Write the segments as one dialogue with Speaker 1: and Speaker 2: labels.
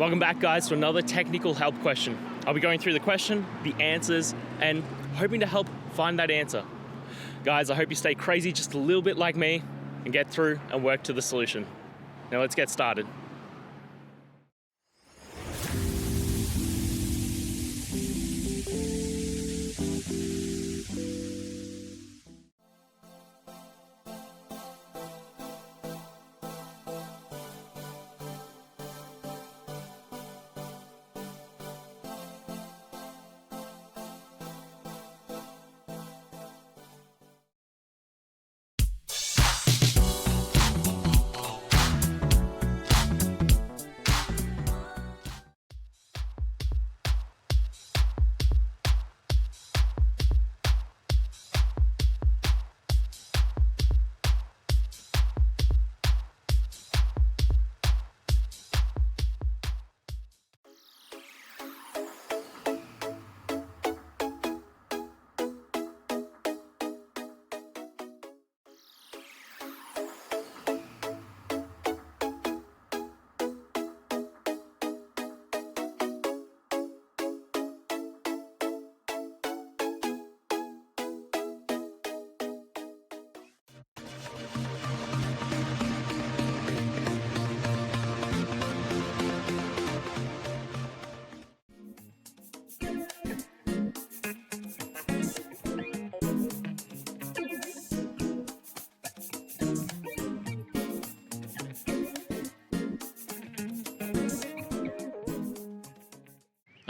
Speaker 1: Welcome back, guys, to another technical help question. I'll be going through the question, the answers, and hoping to help find that answer. Guys, I hope you stay crazy just a little bit like me and get through and work to the solution. Now let's get started.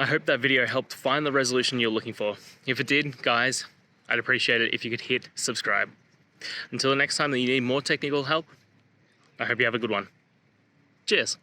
Speaker 1: I hope that video helped find the resolution you're looking for. If it did, guys, I'd appreciate it if you could hit subscribe. Until the next time that you need more technical help, I hope you have a good one. Cheers.